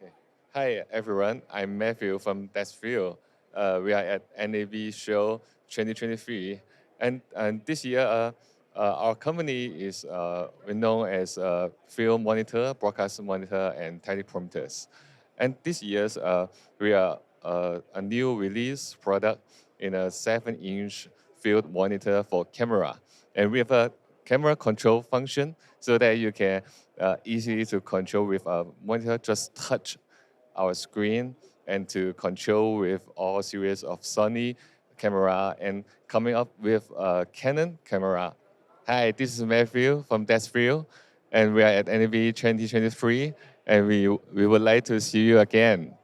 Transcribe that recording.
Okay. Hi, everyone. I'm Matthew from DESVIEW. We are at NAB Show 2023. And this year, our company is known as film monitor, broadcast monitor, and teleprompters. And this year's, we are a new release product in a 7-inch field monitor for camera. And we have a camera control function so that you can easily to control with a monitor, just touch our screen and to control with all series of Sony camera and coming up with a Canon camera. Hi, this is Matthew from DESVIEW, and we are at NAB 2023, and we would like to see you again.